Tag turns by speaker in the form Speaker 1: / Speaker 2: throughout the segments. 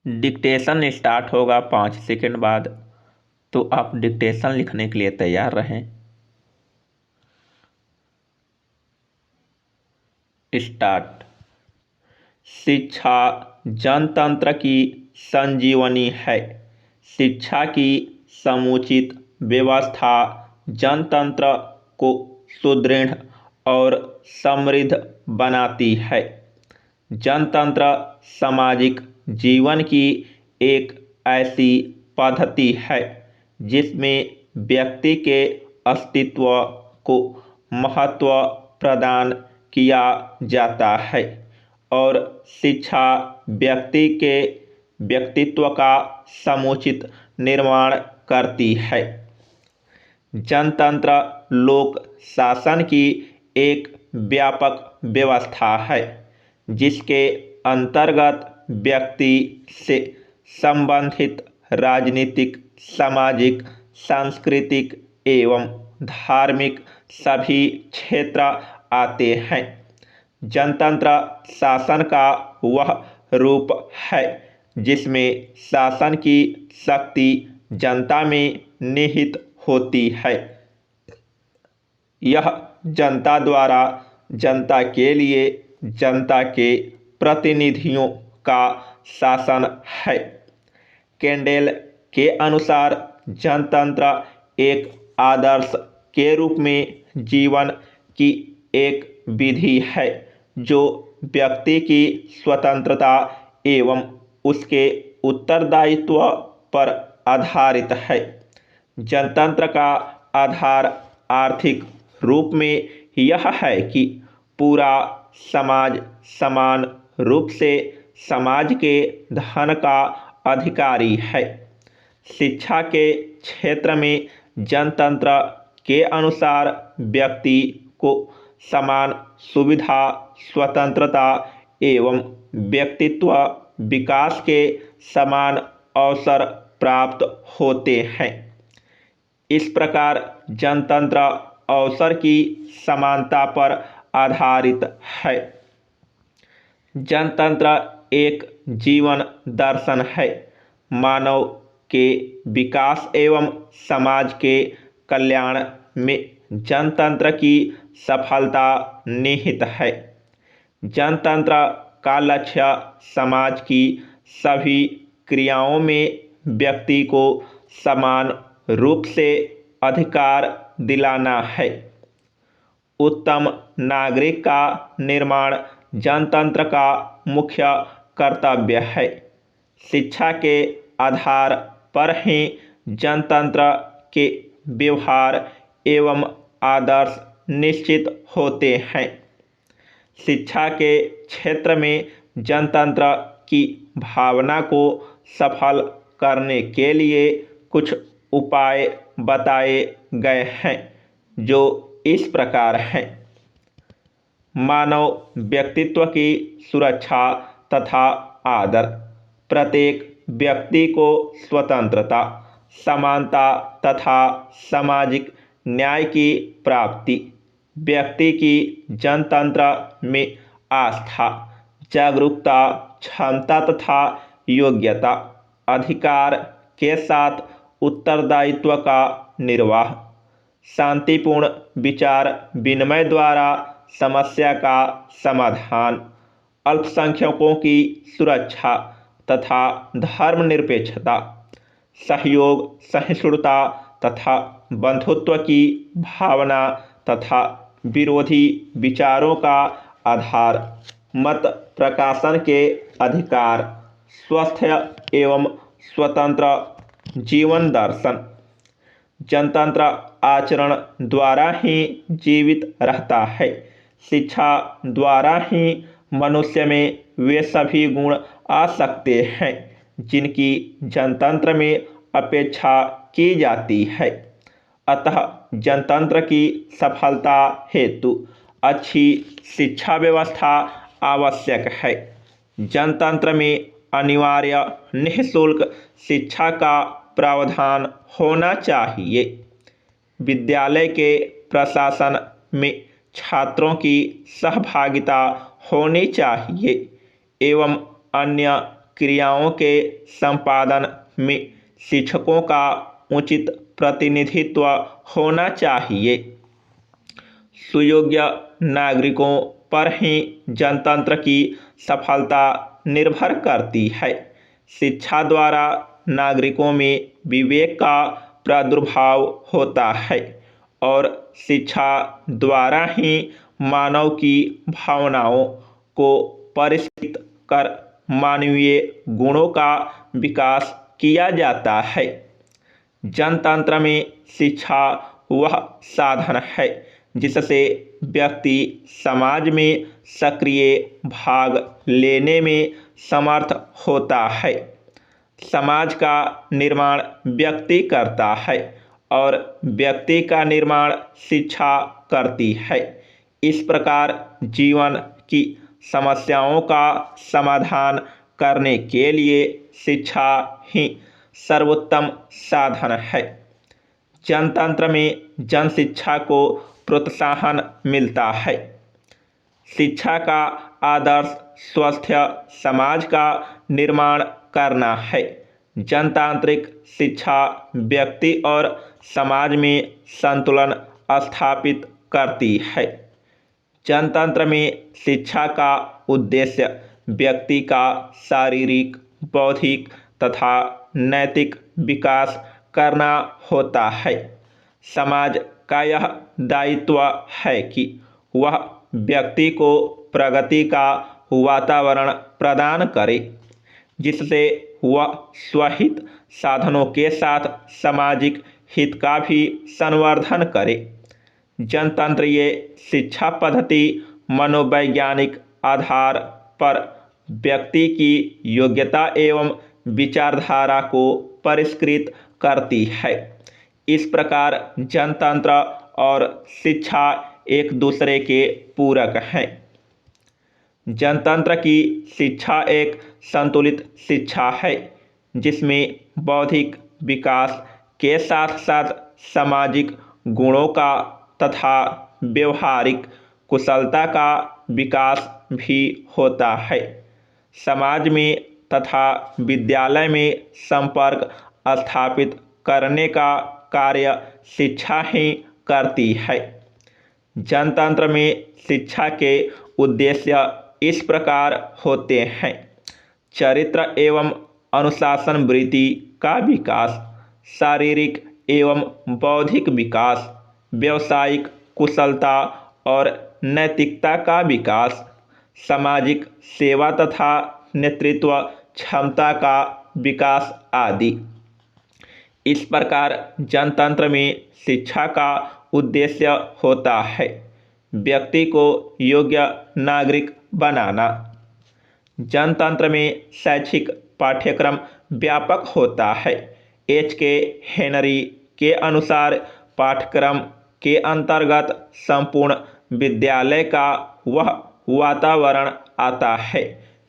Speaker 1: Dictation start होगा 5 second बाद, तो आप डिक्टेशन लिखने के लिए तैयार रहें। स्टार्ट। शिक्षा जनतंत्र की संजीवनी है। शिक्षा की समुचित व्यवस्था जनतंत्र को सुदृढ़ और समृद्ध बनाती है। जनतंत्र सामाजिक जीवन की एक ऐसी पद्धति है जिसमें व्यक्ति के अस्तित्व को महत्व प्रदान किया जाता है और शिक्षा व्यक्ति के व्यक्तित्व का समुचित निर्माण करती है। जनतंत्र लोक शासन की एक व्यापक व्यवस्था है जिसके अंतर्गत व्यक्ति से संबंधित राजनीतिक, सामाजिक, सांस्कृतिक एवं धार्मिक सभी क्षेत्र आते हैं। जनतंत्र शासन का वह रूप है जिसमें शासन की शक्ति जनता में निहित होती है। यह जनता द्वारा जनता के लिए जनता के प्रतिनिधियों का शासन है। कैंडेल के अनुसार जनतंत्र एक आदर्श के रूप में जीवन की एक विधि है जो व्यक्ति की स्वतंत्रता एवं उसके उत्तरदायित्व पर आधारित है। जनतंत्र का आधार आर्थिक रूप में यह है कि पूरा समाज समान रूप से समाज के धन का अधिकारी है। शिक्षा के क्षेत्र में जनतंत्र के अनुसार व्यक्ति को समान सुविधा, स्वतंत्रता एवं व्यक्तित्व विकास के समान अवसर प्राप्त होते हैं। इस प्रकार जनतंत्र अवसर की समानता पर आधारित है। जनतंत्र एक जीवन दर्शन है। मानव के विकास एवं समाज के कल्याण में जनतंत्र की सफलता निहित है। जनतंत्र का लक्ष्य समाज की सभी क्रियाओं में व्यक्ति को समान रूप से अधिकार दिलाना है। उत्तम नागरिक का निर्माण जनतंत्र का मुख्य कर्तव्य है। शिक्षा के आधार पर ही जनतंत्र के व्यवहार एवं आदर्श निश्चित होते हैं। शिक्षा के क्षेत्र में जनतंत्र की भावना को सफल करने के लिए कुछ उपाय बताए गए हैं जो इस प्रकार हैं। मानव व्यक्तित्व की सुरक्षा तथा आदर। प्रत्येक व्यक्ति को स्वतंत्रता, समानता तथा सामाजिक न्याय की प्राप्ति। व्यक्ति की जनतंत्र में आस्था, जागरूकता, क्षमता तथा योग्यता। अधिकार के साथ उत्तरदायित्व का निर्वाह। शांतिपूर्ण विचार विनिमय द्वारा समस्या का समाधान। अल्पसंख्यकों की सुरक्षा तथा धर्मनिरपेक्षता। सहयोग, सहिष्णुता तथा बंधुत्व की भावना तथा विरोधी विचारों का आधार। मत प्रकाशन के अधिकार। स्वस्थ एवं स्वतंत्र जीवन दर्शन। जनतंत्र आचरण द्वारा ही जीवित रहता है। शिक्षा द्वारा ही मनुष्य में वे सभी गुण आ सकते हैं जिनकी जनतंत्र में अपेक्षा की जाती है। अतः जनतंत्र की सफलता हेतु अच्छी शिक्षा व्यवस्था आवश्यक है। जनतंत्र में अनिवार्य निःशुल्क शिक्षा का प्रावधान होना चाहिए। विद्यालय के प्रशासन में छात्रों की सहभागिता होनी चाहिए एवं अन्य क्रियाओं के संपादन में शिक्षकों का उचित प्रतिनिधित्व होना चाहिए। सुयोग्य नागरिकों पर ही जनतंत्र की सफलता निर्भर करती है। शिक्षा द्वारा नागरिकों में विवेक का प्रादुर्भाव होता है और शिक्षा द्वारा ही मानव की भावनाओं को परिष्कृत कर मानवीय गुणों का विकास किया जाता है। जनतंत्र में शिक्षा वह साधन है जिससे व्यक्ति समाज में सक्रिय भाग लेने में समर्थ होता है। समाज का निर्माण व्यक्ति करता है और व्यक्ति का निर्माण शिक्षा करती है। इस प्रकार जीवन की समस्याओं का समाधान करने के लिए शिक्षा ही सर्वोत्तम साधन है। जनतंत्र में जन शिक्षा को प्रोत्साहन मिलता है। शिक्षा का आदर्श स्वस्थ समाज का निर्माण करना है। जनतांत्रिक शिक्षा व्यक्ति और समाज में संतुलन स्थापित करती है। जनतंत्र में शिक्षा का उद्देश्य व्यक्ति का शारीरिक, बौद्धिक तथा नैतिक विकास करना होता है। समाज का यह दायित्व है कि वह व्यक्ति को प्रगति का वातावरण प्रदान करे, जिससे वह स्वहित साधनों के साथ सामाजिक हित का भी संवर्धन करे। जनतंत्रीय शिक्षा पद्धति मनोवैज्ञानिक आधार पर व्यक्ति की योग्यता एवं विचारधारा को परिष्कृत करती है। इस प्रकार जनतंत्र और शिक्षा एक दूसरे के पूरक हैं। जनतंत्र की शिक्षा एक संतुलित शिक्षा है जिसमें बौद्धिक विकास के साथ साथ सामाजिक गुणों का तथा व्यवहारिक कुशलता का विकास भी होता है। समाज में तथा विद्यालय में संपर्क स्थापित करने का कार्य शिक्षा ही करती है। जनतंत्र में शिक्षा के उद्देश्य इस प्रकार होते हैं: चरित्र एवं अनुशासन वृत्ति का विकास, शारीरिक एवं बौद्धिक विकास, व्यावसायिक कुशलता और नैतिकता का विकास, सामाजिक सेवा तथा नेतृत्व क्षमता का विकास आदि। इस प्रकार जनतंत्र में शिक्षा का उद्देश्य होता है व्यक्ति को योग्य नागरिक बनाना। जनतंत्र में शैक्षिक पाठ्यक्रम व्यापक होता है। H.K. हेनरी के अनुसार पाठ्यक्रम के अंतर्गत संपूर्ण विद्यालय का वह वातावरण आता है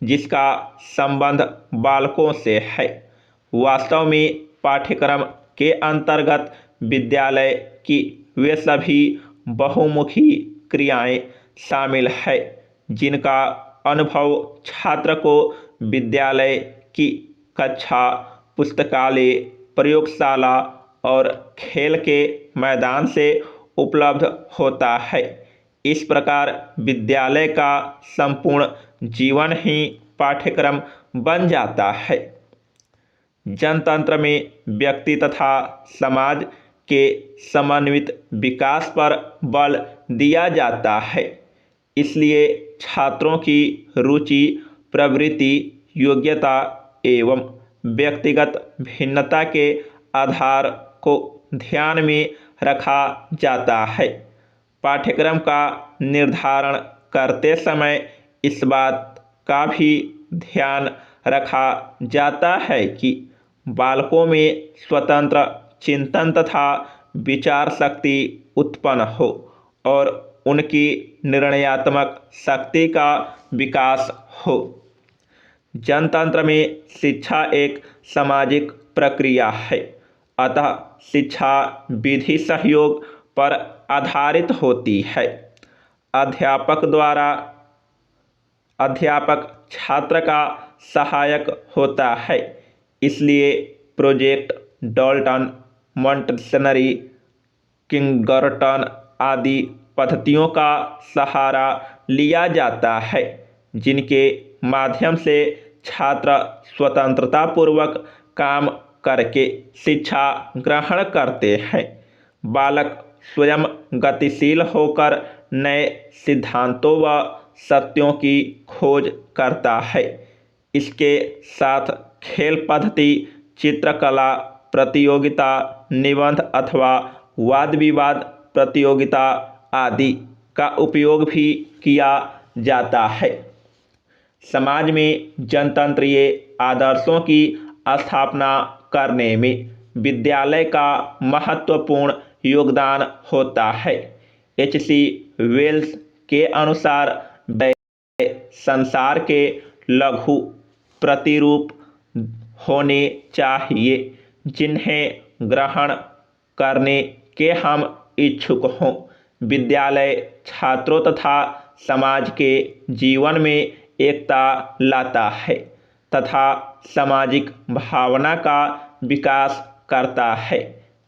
Speaker 1: जिसका संबंध बालकों से है। वास्तव में पाठ्यक्रम के अंतर्गत विद्यालय की वे सभी बहुमुखी क्रियाएं शामिल है जिनका अनुभव छात्र को विद्यालय की कक्षा, पुस्तकालय, प्रयोगशाला और खेल के मैदान से उपलब्ध होता है। इस प्रकार विद्यालय का संपूर्ण जीवन ही पाठ्यक्रम बन जाता है। जनतंत्र में व्यक्ति तथा समाज के समन्वित विकास पर बल दिया जाता है। इसलिए छात्रों की रुचि, प्रवृत्ति, योग्यता एवं व्यक्तिगत भिन्नता के आधार को ध्यान में रखा जाता है। पाठ्यक्रम का निर्धारण करते समय इस बात का भी ध्यान रखा जाता है कि बालकों में स्वतंत्र चिंतन तथा विचार शक्ति उत्पन्न हो और उनकी निर्णयात्मक शक्ति का विकास हो। जनतंत्र में शिक्षा एक सामाजिक प्रक्रिया है, अतः शिक्षा विधि सहयोग पर आधारित होती है। अध्यापक छात्र का सहायक होता है। इसलिए प्रोजेक्ट डाल्टन, मॉन्टेसरी, किंगर्टन आदि पद्धतियों का सहारा लिया जाता है, जिनके माध्यम से छात्र स्वतंत्रतापूर्वक काम करके शिक्षा ग्रहण करते हैं। बालक स्वयं गतिशील होकर नए सिद्धांतों व सत्यों की खोज करता है। इसके साथ खेल पद्धति, चित्रकला प्रतियोगिता, निबंध अथवा वाद विवाद प्रतियोगिता आदि का उपयोग भी किया जाता है। समाज में जनतंत्रीय आदर्शों की स्थापना करने में विद्यालय का महत्वपूर्ण योगदान होता है। H.C. वेल्स के अनुसार संसार के लघु प्रतिरूप होने चाहिए, जिन्हें ग्रहण करने के हम इच्छुक हों। विद्यालय छात्रों तथा समाज के जीवन में एकता लाता है तथा सामाजिक भावना का विकास करता है।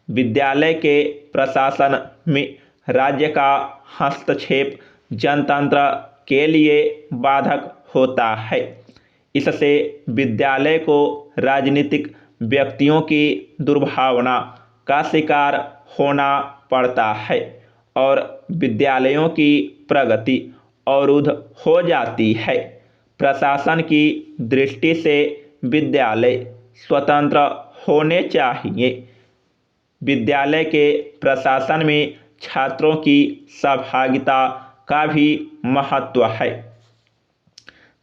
Speaker 1: विद्यालय के प्रशासन में राज्य का हस्तक्षेप जनतंत्र के लिए बाधक होता है। इससे विद्यालय को राजनीतिक व्यक्तियों की दुर्भावना का शिकार होना पड़ता है और विद्यालयों की प्रगति अवरुद्ध हो जाती है। प्रशासन की दृष्टि से विद्यालय स्वतंत्र होने चाहिए। विद्यालय के प्रशासन में छात्रों की सहभागिता का भी महत्व है।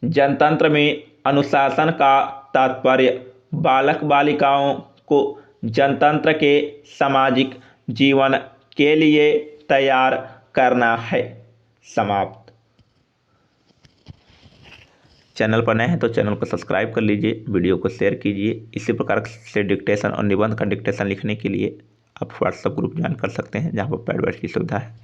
Speaker 1: जनतंत्र में अनुशासन का तात्पर्य बालक बालिकाओं को जनतंत्र के सामाजिक जीवन के लिए तैयार करना है। समाप्त। चैनल पर नए हैं तो चैनल को सब्सक्राइब कर लीजिए, वीडियो को शेयर कीजिए। इसी प्रकार से डिक्टेशन और निबंध का डिक्टेशन लिखने के लिए आप व्हाट्सएप ग्रुप ज्वाइन कर सकते हैं, जहाँ पर पैड वर्ड की सुविधा है।